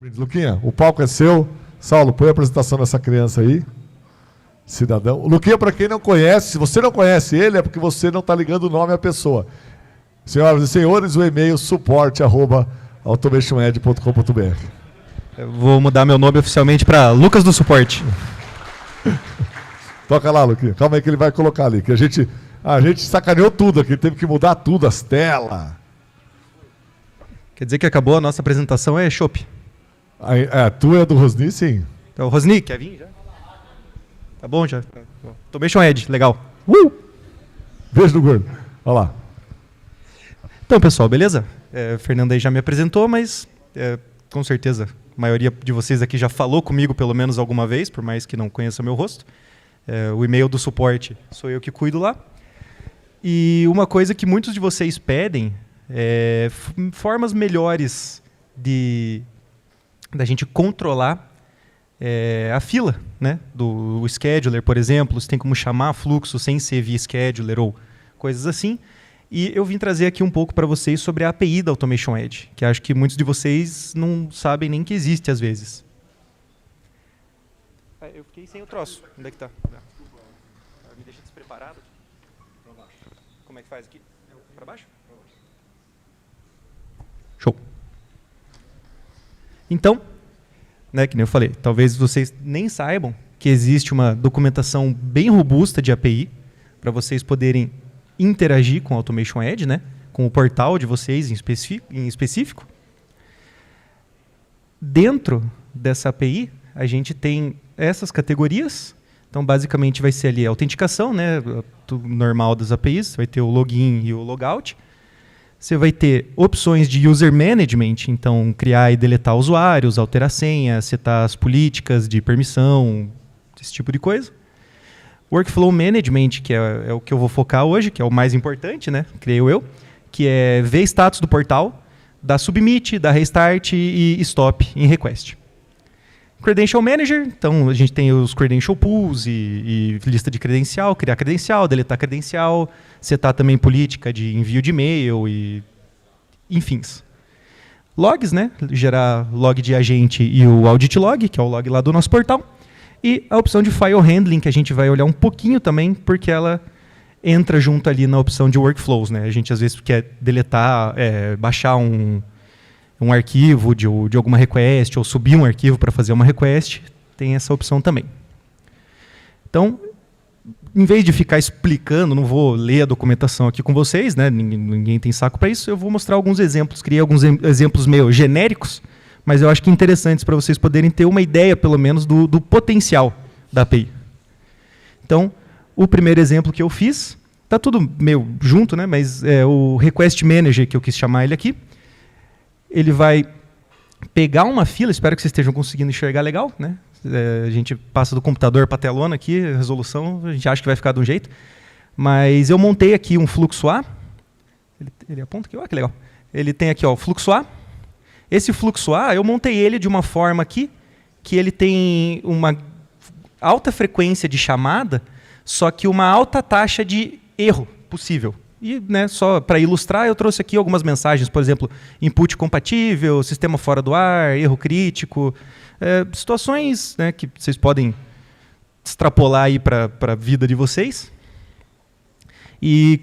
Luquinha, o palco é seu. Saulo, põe a apresentação dessa criança aí. Cidadão. O Luquinha, para quem não conhece, se você não conhece ele, é porque você não está ligando o nome à pessoa. Senhoras e senhores, o e-mail suporte@automationed.com.br. Eu vou mudar meu nome oficialmente para Lucas do Suporte. Toca lá, Luquinha. Calma aí que ele vai colocar ali. Que a gente sacaneou tudo aqui, teve que mudar tudo, as telas. Quer dizer que acabou a nossa apresentação, é chopp. A tua é do Rosni, sim. Então, Rosni, quer vir já? Tá bom já. Automation Edge, legal. Beijo do gordo. Olha lá. Então, pessoal, beleza? Fernando aí já me apresentou, mas com certeza a maioria de vocês aqui já falou comigo pelo menos alguma vez, por mais que não conheça meu rosto. O e-mail do suporte sou eu que cuido lá. E uma coisa que muitos de vocês pedem é formas melhores da gente controlar a fila, né? Do scheduler, por exemplo, se tem como chamar fluxo sem ser via scheduler ou coisas assim. E eu vim trazer aqui um pouco para vocês sobre a API da Automation Edge, que acho que muitos de vocês não sabem nem que existe às vezes. Eu fiquei sem o troço. Onde é que tá? Me deixa despreparado. Como é que faz aqui? Para baixo? Show. Então, né, que nem eu falei, talvez vocês nem saibam que existe uma documentação bem robusta de API para vocês poderem interagir com a Automation Edge, né, com o portal de vocês em específico. Dentro dessa API, a gente tem essas categorias. Então, basicamente, vai ser ali a autenticação, né, normal das APIs. Vai ter o login e o logout. Você vai ter opções de user management, então criar e deletar usuários, alterar senha, setar as políticas de permissão, esse tipo de coisa. Workflow management, que é o que eu vou focar hoje, que é o mais importante, né, creio eu, que é ver status do portal, dar submit, dar restart e stop em request. Credential Manager, então a gente tem os credential pools e lista de credencial, criar credencial, deletar credencial, setar também política de envio de e-mail e enfim. Logs, né? Gerar log de agente e o audit log, que é o log lá do nosso portal. E a opção de file handling, que a gente vai olhar um pouquinho também, porque ela entra junto ali na opção de workflows, né? A gente às vezes quer deletar, baixar um arquivo de alguma request, ou subir um arquivo para fazer uma request, tem essa opção também. Então, em vez de ficar explicando, não vou ler a documentação aqui com vocês, né? Ninguém tem saco para isso, eu vou mostrar alguns exemplos, criei alguns exemplos meio genéricos, mas eu acho que interessantes para vocês poderem ter uma ideia, pelo menos, do potencial da API. Então, o primeiro exemplo que eu fiz, está tudo meio junto, né? Mas é o Request Manager, que eu quis chamar ele aqui. Ele vai pegar uma fila, espero que vocês estejam conseguindo enxergar legal, né? A gente passa do computador para a telona aqui, a resolução, a gente acha que vai ficar de um jeito. Mas eu montei aqui um fluxo A. Ele aponta aqui, olha que legal. Ele tem aqui ó, o fluxo A. Esse fluxo A, eu montei ele de uma forma aqui, que ele tem uma alta frequência de chamada, só que uma alta taxa de erro possível. E, né, só para ilustrar, eu trouxe aqui algumas mensagens, por exemplo, input compatível, sistema fora do ar, erro crítico, situações, né, que vocês podem extrapolar aí para a vida de vocês. E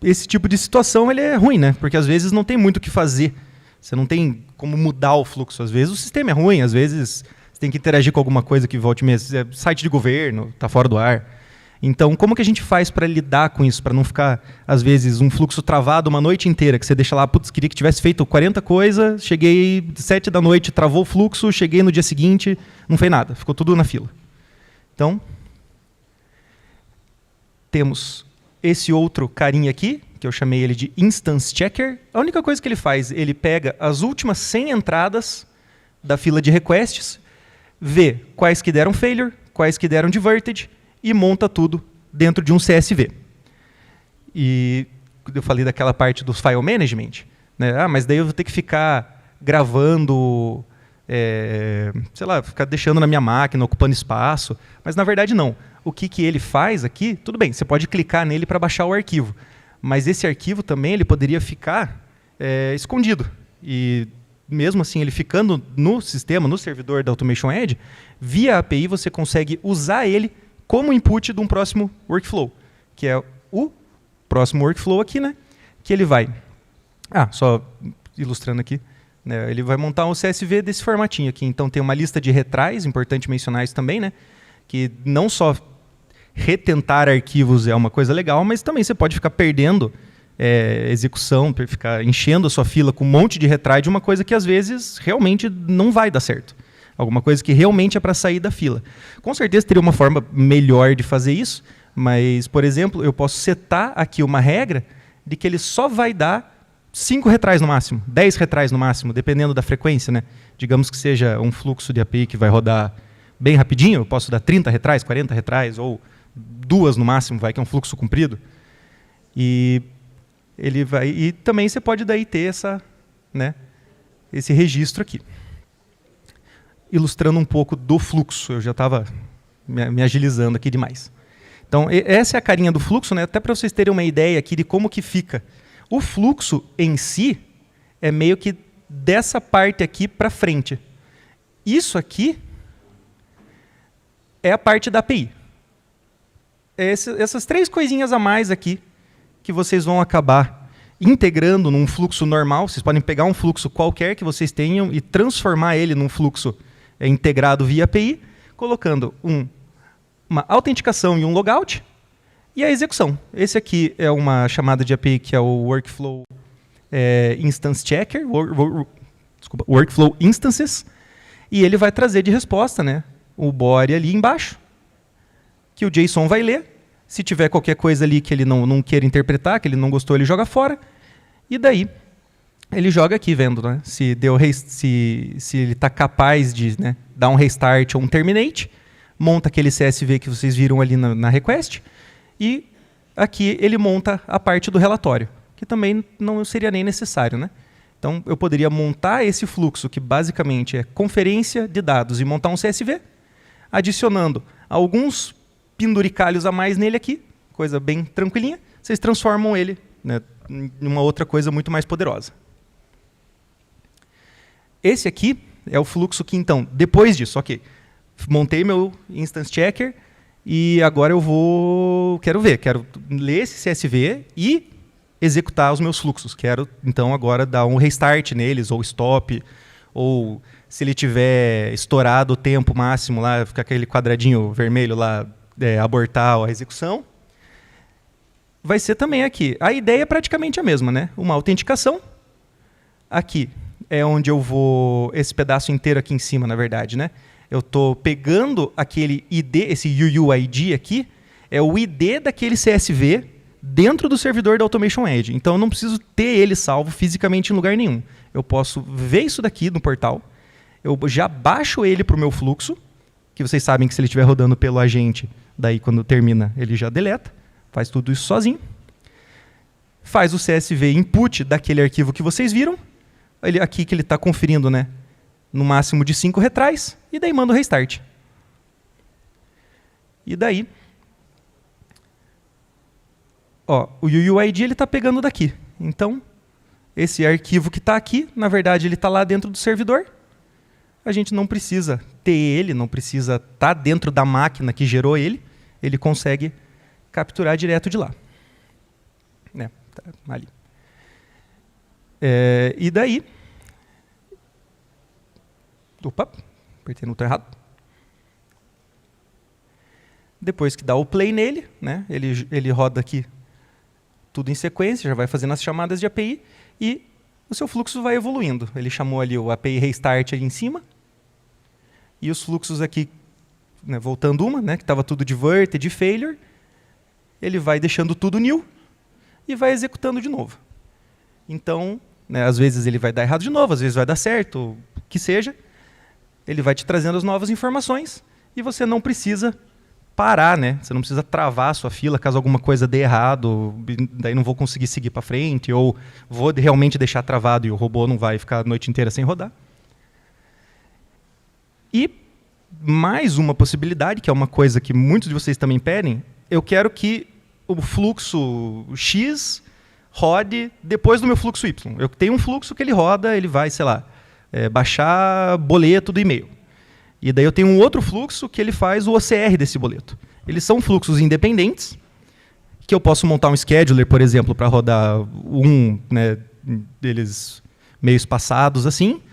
esse tipo de situação ele é ruim, né, porque às vezes não tem muito o que fazer. Você não tem como mudar o fluxo. Às vezes o sistema é ruim, às vezes você tem que interagir com alguma coisa que volte mesmo. Site de governo, está fora do ar. Então, como que a gente faz para lidar com isso? Para não ficar, às vezes, um fluxo travado uma noite inteira, que você deixa lá, putz, queria que tivesse feito 40 coisas, cheguei 7 da noite, travou o fluxo, cheguei no dia seguinte, não fez nada, ficou tudo na fila. Então, temos esse outro carinha aqui, que eu chamei ele de Instance Checker. A única coisa que ele faz, ele pega as últimas 100 entradas da fila de requests, vê quais que deram failure, quais que deram diverted, e monta tudo dentro de um CSV. E eu falei daquela parte do file management, né? Mas daí eu vou ter que ficar gravando, sei lá, ficar deixando na minha máquina, ocupando espaço. Mas na verdade não. O que ele faz aqui, tudo bem, você pode clicar nele para baixar o arquivo. Mas esse arquivo também ele poderia ficar escondido. E mesmo assim ele ficando no sistema, no servidor da Automation Edge, via API você consegue usar ele como input de um próximo workflow, que é o próximo workflow aqui, né? Que ele vai... só ilustrando aqui, né? Ele vai montar um CSV desse formatinho aqui. Então tem uma lista de retries, importante mencionar isso também, né? Que não só retentar arquivos é uma coisa legal, mas também você pode ficar perdendo execução, ficar enchendo a sua fila com um monte de retry de uma coisa que às vezes realmente não vai dar certo. Alguma coisa que realmente é para sair da fila. Com certeza teria uma forma melhor de fazer isso, mas, por exemplo, eu posso setar aqui uma regra de que ele só vai dar 5 retries no máximo, 10 retries no máximo, dependendo da frequência, né? Digamos que seja um fluxo de API que vai rodar bem rapidinho, eu posso dar 30 retries, 40 retries, ou 2 no máximo, que é um fluxo comprido. E também você pode daí ter esse registro aqui. Ilustrando um pouco do fluxo, eu já estava me agilizando aqui demais. Então, essa é a carinha do fluxo, né? Até para vocês terem uma ideia aqui de como que fica. O fluxo em si é meio que dessa parte aqui para frente. Isso aqui é a parte da API. Essas 3 coisinhas a mais aqui que vocês vão acabar integrando num fluxo normal. Vocês podem pegar um fluxo qualquer que vocês tenham e transformar ele num fluxo integrado via API, colocando uma autenticação e um logout, e a execução. Esse aqui é uma chamada de API que é o Workflow Instance Checker, Workflow Instances, e ele vai trazer de resposta, né, o body ali embaixo, que o JSON vai ler. Se tiver qualquer coisa ali que ele não queira interpretar, que ele não gostou, ele joga fora, e daí ele joga aqui, vendo, né, se ele está capaz de, né, dar um restart ou um terminate, monta aquele CSV que vocês viram ali na request, e aqui ele monta a parte do relatório, que também não seria nem necessário, né? Então, eu poderia montar esse fluxo, que basicamente é conferência de dados, e montar um CSV, adicionando alguns penduricalhos a mais nele aqui, coisa bem tranquilinha, vocês transformam ele, né, em uma outra coisa muito mais poderosa. Esse aqui é o fluxo que, então, depois disso, ok, montei meu Instance Checker, e agora quero ler esse CSV e executar os meus fluxos. Quero, então, agora dar um restart neles, ou stop, ou se ele tiver estourado o tempo máximo, lá, fica aquele quadradinho vermelho lá, abortar a execução. Vai ser também aqui. A ideia é praticamente a mesma, né? Uma autenticação. Aqui é onde eu vou... Esse pedaço inteiro aqui em cima, na verdade, né? Eu estou pegando aquele ID, esse UUID aqui, é o ID daquele CSV dentro do servidor da Automation Edge. Então, eu não preciso ter ele salvo fisicamente em lugar nenhum. Eu posso ver isso daqui no portal, eu já baixo ele para o meu fluxo, que vocês sabem que se ele estiver rodando pelo agente, daí quando termina ele já deleta, faz tudo isso sozinho. Faz o CSV input daquele arquivo que vocês viram, aqui que ele está conferindo, né, no máximo de 5 retries, e daí manda o restart. E daí, ó, o UUID ele está pegando daqui. Então, esse arquivo que está aqui, na verdade, ele está lá dentro do servidor. A gente não precisa ter ele, não precisa estar dentro da máquina que gerou ele. Ele consegue capturar direto de lá. Né, tá ali. E daí... Opa, apertei no botão errado. Depois que dá o play nele, né, ele roda aqui tudo em sequência, já vai fazendo as chamadas de API e o seu fluxo vai evoluindo. Ele chamou ali o API Restart ali em cima e os fluxos aqui, né, voltando né, que estava tudo de vert e de failure, ele vai deixando tudo new e vai executando de novo. Então, né, às vezes ele vai dar errado de novo, às vezes vai dar certo, o que seja. Ele vai te trazendo as novas informações e você não precisa parar, né? Você não precisa travar a sua fila caso alguma coisa dê errado, daí não vou conseguir seguir para frente, ou vou realmente deixar travado e o robô não vai ficar a noite inteira sem rodar. E mais uma possibilidade, que é uma coisa que muitos de vocês também pedem, eu quero que o fluxo X rode depois do meu fluxo Y. Eu tenho um fluxo que ele roda, ele vai, sei lá, baixar boleto do e-mail. E daí eu tenho um outro fluxo que ele faz o OCR desse boleto. Eles são fluxos independentes, que eu posso montar um scheduler, por exemplo, para rodar né, deles meio espaçados assim,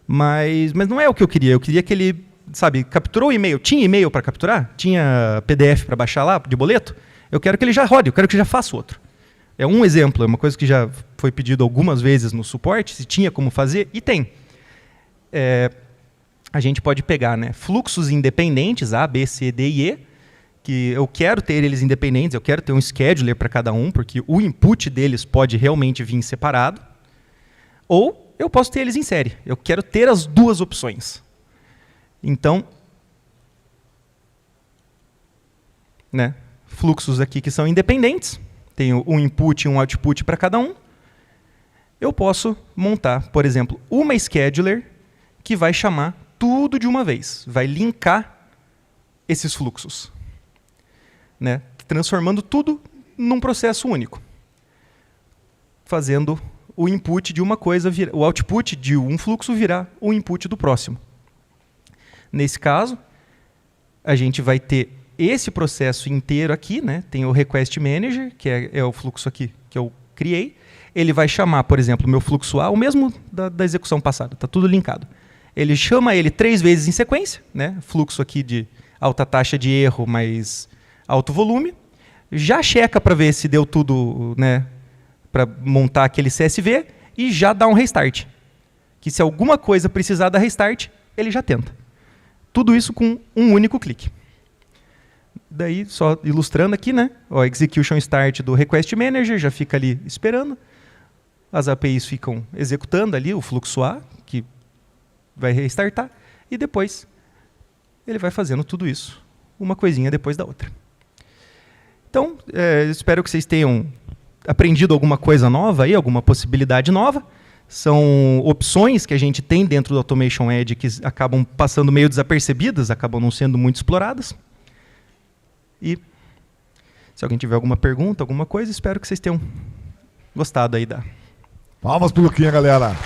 mas não é o que eu queria. Eu queria que ele, sabe, capturou o e-mail. Tinha e-mail para capturar? Tinha PDF para baixar lá, de boleto? Eu quero que ele já rode, eu quero que já faça outro. É um exemplo, é uma coisa que já foi pedido algumas vezes no suporte, se tinha como fazer, e tem. A gente pode pegar, né, fluxos independentes, A, B, C, D e E, que eu quero ter eles independentes, eu quero ter um scheduler para cada um, porque o input deles pode realmente vir separado, ou eu posso ter eles em série. Eu quero ter as duas opções. Então, né, fluxos aqui que são independentes, tenho um input e um output para cada um. Eu posso montar, por exemplo, uma scheduler que vai chamar tudo de uma vez, vai linkar esses fluxos, né, transformando tudo num processo único, fazendo o input de uma coisa, o output de um fluxo virar o input do próximo. Nesse caso, a gente vai ter esse processo inteiro aqui, né? Tem o Request Manager, que é o fluxo aqui que eu criei. Ele vai chamar, por exemplo, o meu fluxo A, o mesmo da execução passada, está tudo linkado. Ele chama ele 3 vezes em sequência, né? Fluxo aqui de alta taxa de erro, mais alto volume. Já checa para ver se deu tudo, né, para montar aquele CSV e já dá um restart. Que se alguma coisa precisar dar restart, ele já tenta. Tudo isso com um único clique. Daí, só ilustrando aqui, né? O execution start do Request Manager já fica ali esperando. As APIs ficam executando ali o fluxo A, que vai restartar, e depois ele vai fazendo tudo isso, uma coisinha depois da outra. Então, espero que vocês tenham aprendido alguma coisa nova aí, alguma possibilidade nova. São opções que a gente tem dentro do Automation Edge que acabam passando meio desapercebidas, acabam não sendo muito exploradas. E se alguém tiver alguma pergunta, alguma coisa, espero que vocês tenham gostado aí da... Palmas pro Luquinha, galera.